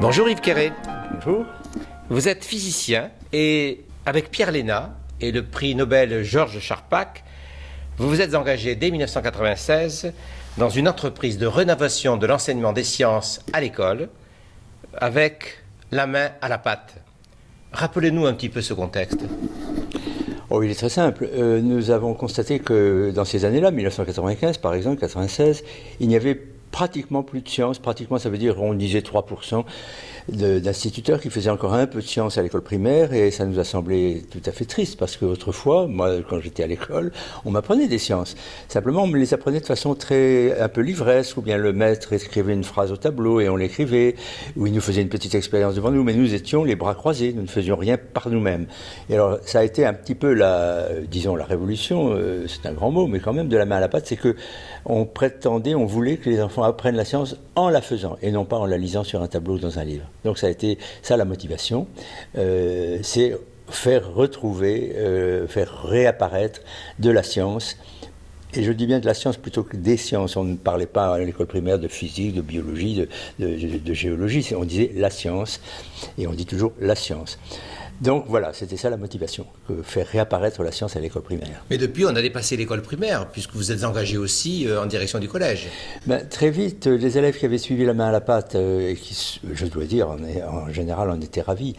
Bonjour Yves Quéré. Bonjour. Vous êtes physicien et avec Pierre Léna et le prix Nobel Georges Charpak, vous vous êtes engagé dès 1996 dans une entreprise de rénovation de l'enseignement des sciences à l'école avec la main à la pâte. Rappelez-nous un petit peu ce contexte. Oh, il est très simple. Nous avons constaté que dans ces années-là, 1995 par exemple, 1996, il n'y avait pratiquement plus de sciences. Pratiquement, ça veut dire, on disait 3% d'instituteurs qui faisaient encore un peu de sciences à l'école primaire, et ça nous a semblé tout à fait triste, parce qu'autrefois, moi, quand j'étais à l'école, on m'apprenait des sciences. Simplement, on me les apprenait de façon un peu livresque, ou bien le maître écrivait une phrase au tableau et on l'écrivait, ou il nous faisait une petite expérience devant nous, mais nous étions les bras croisés, nous ne faisions rien par nous-mêmes. Et alors, ça a été un petit peu la révolution, c'est un grand mot, mais quand même de la main à la pâte, c'est que on prétendait, on voulait que les enfants apprennent la science en la faisant, et non pas en la lisant sur un tableau ou dans un livre. Donc ça a été ça la motivation, c'est faire retrouver, faire réapparaître de la science. Et je dis bien de la science plutôt que des sciences. On ne parlait pas à l'école primaire de physique, de biologie, de géologie. On disait la science, et on dit toujours la science. Donc voilà, c'était ça la motivation, faire réapparaître la science à l'école primaire. Mais depuis, on a dépassé l'école primaire, puisque vous êtes engagé aussi en direction du collège. Très vite, les élèves qui avaient suivi la main à la pâte, et qui, je dois dire, en général, en étaient ravis,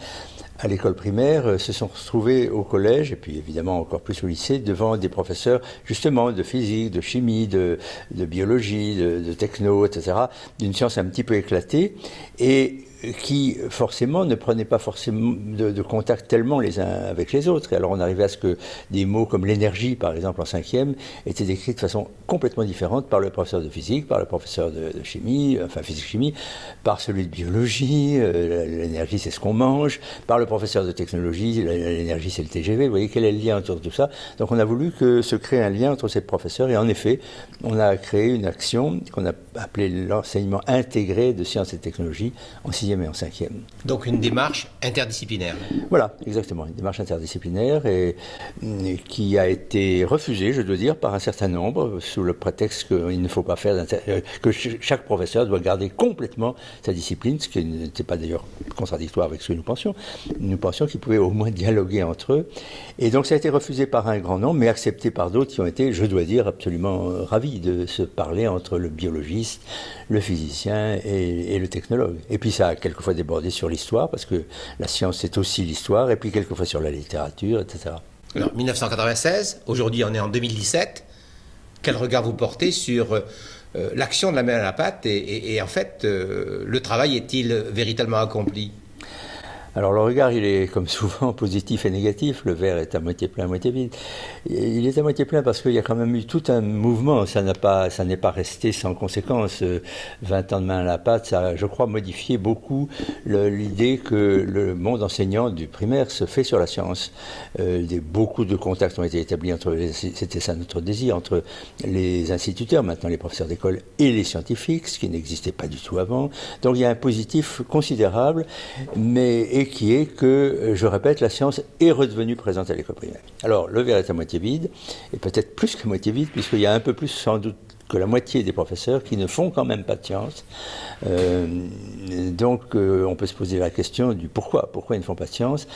à l'école primaire, se sont retrouvés au collège, et puis évidemment encore plus au lycée, devant des professeurs justement de physique, de chimie, de biologie, de techno, etc., d'une science un petit peu éclatée, et qui forcément ne prenaient pas forcément de contact tellement les uns avec les autres. Et alors on arrivait à ce que des mots comme l'énergie, par exemple en 5e, étaient décrits de façon complètement différente par le professeur de physique, par le professeur de chimie, enfin physique-chimie, par celui de biologie, l'énergie c'est ce qu'on mange, par le professeur de technologie, l'énergie c'est le TGV. Vous voyez quel est le lien autour de tout ça. Donc on a voulu que se crée un lien entre ces professeurs, et en effet, on a créé une action qu'on a appelée l'enseignement intégré de sciences et technologies en 6e et en 5e. Donc une démarche interdisciplinaire. Voilà, exactement, une démarche interdisciplinaire et qui a été refusée, je dois dire, par un certain nombre, sous le prétexte qu'il ne faut pas faire que chaque professeur doit garder complètement sa discipline, ce qui n'était pas d'ailleurs contradictoire avec ce que nous pensions. Nous pensions qu'ils pouvaient au moins dialoguer entre eux. Et donc ça a été refusé par un grand nombre, mais accepté par d'autres qui ont été, je dois dire, absolument ravis de se parler entre le biologiste, le physicien et le technologue. Et puis ça a quelquefois débordé sur l'histoire, parce que la science c'est aussi l'histoire, et puis quelquefois sur la littérature, etc. Alors 1996, aujourd'hui on est en 2017, quel regard vous portez sur l'action de la main à la pâte et en fait, le travail est-il véritablement accompli ? Alors le regard, il est comme souvent positif et négatif. Le verre est à moitié plein, à moitié vide. Il est à moitié plein parce qu'il y a quand même eu tout un mouvement. Ça n'est pas resté sans conséquence. 20 ans de main à la pâte, ça a, je crois, modifié beaucoup l'idée que le monde enseignant du primaire se fait sur la science. Beaucoup de contacts ont été établis c'était ça notre désir, entre les instituteurs, maintenant les professeurs d'école, et les scientifiques, ce qui n'existait pas du tout avant. Donc il y a un positif considérable, et qui est que, je répète, la science est redevenue présente à l'école primaire. Alors, le verre est à moitié vide, et peut-être plus qu'à moitié vide, puisqu'il y a un peu plus, sans doute, que la moitié des professeurs qui ne font quand même pas de science. Donc, on peut se poser la question du pourquoi ils ne font pas de science.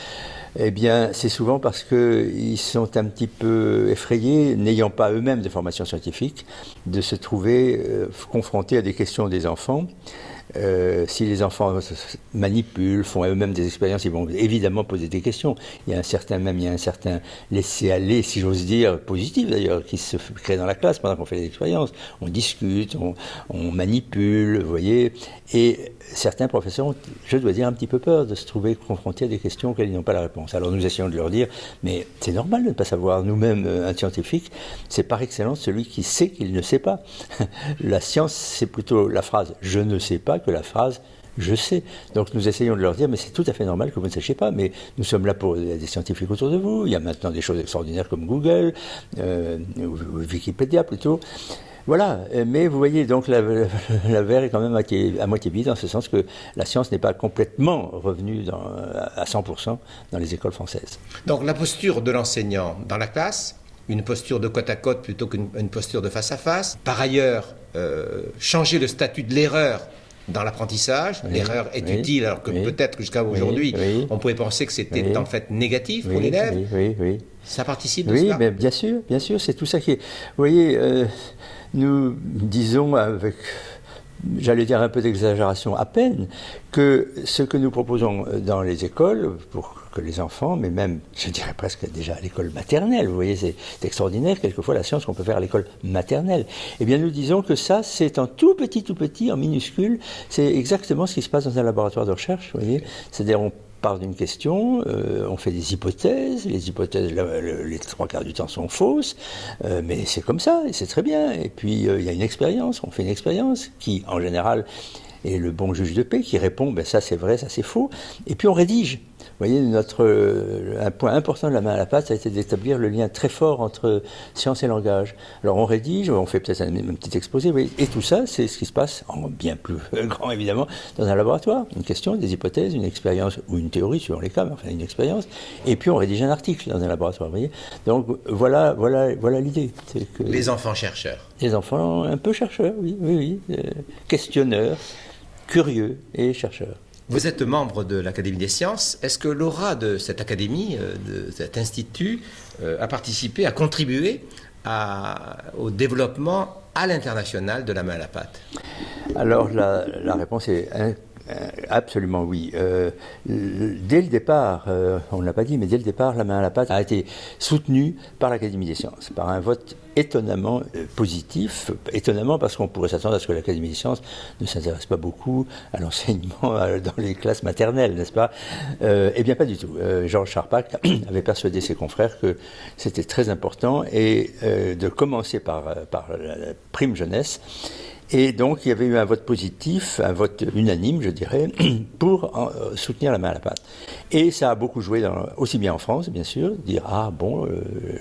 Eh bien, c'est souvent parce qu'ils sont un petit peu effrayés, n'ayant pas eux-mêmes de formation scientifique, de se trouver confrontés à des questions des enfants. Si les enfants manipulent, font eux-mêmes des expériences, ils vont évidemment poser des questions. Il y a un certain laisser-aller, si j'ose dire, positif d'ailleurs, qui se crée dans la classe pendant qu'on fait des expériences. On discute, on manipule, vous voyez. Et certains professeurs ont, je dois dire, un petit peu peur de se trouver confrontés à des questions auxquelles ils n'ont pas la réponse. Alors nous essayons de leur dire, mais c'est normal de ne pas savoir. Nous-mêmes, un scientifique, c'est par excellence celui qui sait qu'il ne sait pas. La science, c'est plutôt la phrase « je ne sais pas » que la phrase « je sais ». Donc nous essayons de leur dire, mais c'est tout à fait normal que vous ne sachiez pas, mais nous sommes là pour des scientifiques autour de vous. Il y a maintenant des choses extraordinaires comme Google, ou Wikipédia plutôt. Voilà, mais vous voyez, donc la verre est quand même à moitié vide, en ce sens que la science n'est pas complètement revenue à 100% dans les écoles françaises. Donc la posture de l'enseignant dans la classe, une posture de côte à côte plutôt qu'une posture de face à face. Par ailleurs, changer le statut de l'erreur dans l'apprentissage. Oui, L'erreur est oui, utile, alors que oui, peut-être jusqu'à aujourd'hui, oui, on pouvait penser que c'était oui, en fait négatif pour oui, l'élève. oui. Ça participe de Oui, cela? mais bien sûr, c'est tout ça qui est... Vous voyez, nous disons avec, j'allais dire un peu d'exagération à peine, que ce que nous proposons dans les écoles, pour que les enfants, mais même, je dirais presque déjà à l'école maternelle, vous voyez, c'est extraordinaire, quelquefois, la science qu'on peut faire à l'école maternelle. Eh bien, nous disons que ça, c'est en tout petit, en minuscule, c'est exactement ce qui se passe dans un laboratoire de recherche, vous voyez. C'est-à-dire, on part d'une question, on fait des hypothèses, les hypothèses, les 3/4 du temps sont fausses, mais c'est comme ça, et c'est très bien. Et puis, il y a une expérience, on fait une expérience qui, en général, est le bon juge de paix, qui répond, ben ça c'est vrai, ça c'est faux, et puis on rédige. Vous voyez, un point important de la main à la pâte, ça a été d'établir le lien très fort entre science et langage. Alors on rédige, on fait peut-être un petit exposé, oui, et tout ça, c'est ce qui se passe, en bien plus grand évidemment, dans un laboratoire. Une question, des hypothèses, une expérience, ou une théorie, suivant les cas, mais enfin une expérience, et puis on rédige un article dans un laboratoire, vous voyez. Donc voilà l'idée. Les enfants chercheurs. Les enfants un peu chercheurs, oui, questionneurs, curieux et chercheurs. Vous êtes membre de l'Académie des sciences. Est-ce que l'aura de cette académie, de cet institut, a participé, a contribué au développement à l'international de la main à la pâte? Alors la réponse est absolument oui. Dès le départ, on ne l'a pas dit, mais dès le départ, la main à la pâte a été soutenue par l'Académie des sciences, par un vote étonnamment positif, étonnamment parce qu'on pourrait s'attendre à ce que l'Académie des sciences ne s'intéresse pas beaucoup à l'enseignement dans les classes maternelles, n'est-ce pas? Eh bien pas du tout. Georges Charpak avait persuadé ses confrères que c'était très important et de commencer par la prime jeunesse. Et donc, il y avait eu un vote positif, un vote unanime, je dirais, pour soutenir la main à la pâte. Et ça a beaucoup joué, aussi bien en France, bien sûr, dire « Ah bon,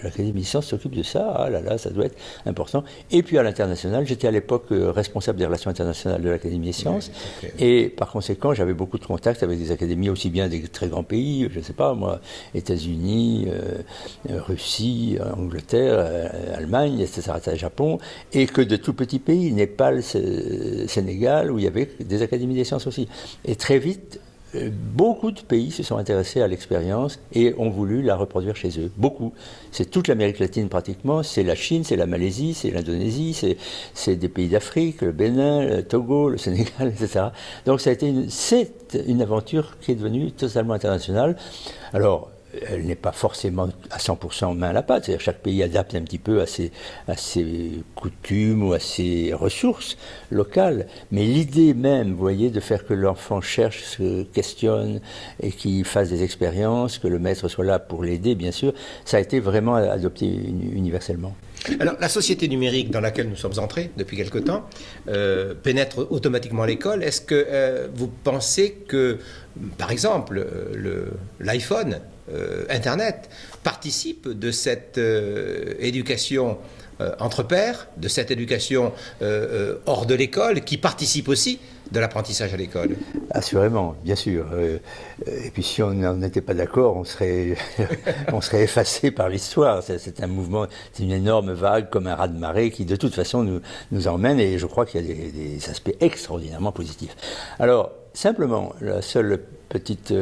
l'Académie des sciences s'occupe de ça, ah là là, ça doit être important. » Et puis à l'international, j'étais à l'époque responsable des relations internationales de l'Académie des sciences. Oui, okay. Et par conséquent, j'avais beaucoup de contacts avec des académies, aussi bien des très grands pays, je ne sais pas, moi, États-Unis, Russie, Angleterre, Allemagne, etc., Japon, et que de tout petits pays, Népal, Sénégal, où il y avait des académies des sciences aussi. Et très vite, beaucoup de pays se sont intéressés à l'expérience et ont voulu la reproduire chez eux. Beaucoup. C'est toute l'Amérique latine pratiquement, c'est la Chine, c'est la Malaisie, c'est l'Indonésie, c'est des pays d'Afrique, le Bénin, le Togo, le Sénégal, etc. Donc c'est une aventure qui est devenue totalement internationale. Alors, elle n'est pas forcément à 100% main à la pâte, c'est-à-dire chaque pays adapte un petit peu à ses coutumes ou à ses ressources locales, mais l'idée même, vous voyez, de faire que l'enfant cherche, se questionne et qu'il fasse des expériences, que le maître soit là pour l'aider, bien sûr, ça a été vraiment adopté universellement. Alors, la société numérique dans laquelle nous sommes entrés depuis quelque temps pénètre automatiquement l'école. Est-ce que vous pensez que, par exemple, l'iPhone, Internet, participe de cette éducation entre pairs, de cette éducation hors de l'école, qui participe aussi de l'apprentissage à l'école? Assurément, bien sûr. Et puis si on n'en était pas d'accord, on serait effacé par l'histoire. C'est un mouvement, c'est une énorme vague comme un raz-de-marée qui de toute façon nous emmène, et je crois qu'il y a des aspects extraordinairement positifs. Alors, simplement, la seule petite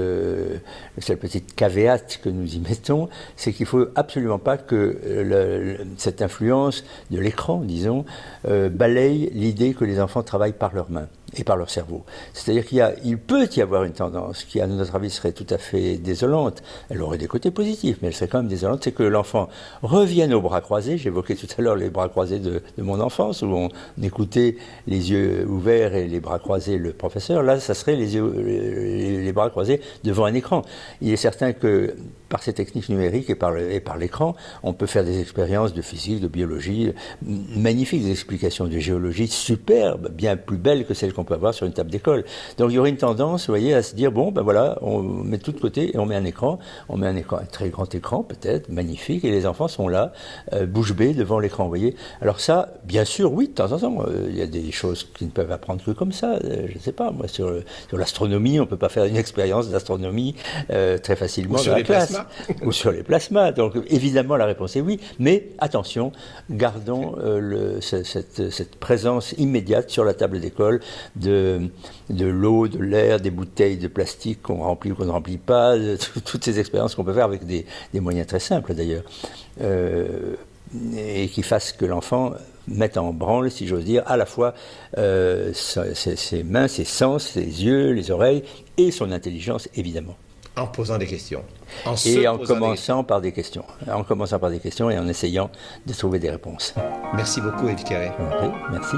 caveat que nous y mettons, c'est qu'il ne faut absolument pas que cette influence de l'écran, disons, balaye l'idée que les enfants travaillent par leurs mains et par leur cerveau. C'est-à-dire qu'il peut y avoir une tendance qui, à notre avis, serait tout à fait désolante. Elle aurait des côtés positifs, mais elle serait quand même désolante, c'est que l'enfant revienne aux bras croisés. J'évoquais tout à l'heure les bras croisés de mon enfance, où on écoutait les yeux ouverts et les bras croisés le professeur. Là, ça serait les bras croisés devant un écran. Il est certain que par ces techniques numériques et par l'écran, on peut faire des expériences de physique, de biologie, magnifiques, des explications de géologie superbes, bien plus belles que celles qu'on peut avoir sur une table d'école. Donc il y aurait une tendance, vous voyez, à se dire, bon, ben voilà, on met tout de côté et on met un écran, un très grand écran peut-être, magnifique, et les enfants sont là, bouche bée devant l'écran, vous voyez. Alors ça, bien sûr, oui, de temps en temps, il y a des choses qui ne peuvent apprendre que comme ça, je ne sais pas, moi, sur l'astronomie, on ne peut pas faire une expérience d'astronomie très facilement dans la classe. plasmas. Ou sur les plasmas. Donc évidemment la réponse est oui, mais attention, gardons cette présence immédiate sur la table d'école de l'eau, de l'air, des bouteilles de plastique qu'on remplit ou qu'on ne remplit pas, toutes ces expériences qu'on peut faire avec des moyens très simples d'ailleurs, et qui fassent que l'enfant mette en branle, si j'ose dire, à la fois ses mains, ses sens, ses yeux, les oreilles et son intelligence évidemment. En posant des questions. Et en commençant par des questions. En commençant par des questions et en essayant de trouver des réponses. Merci beaucoup, Yves Carré. Merci.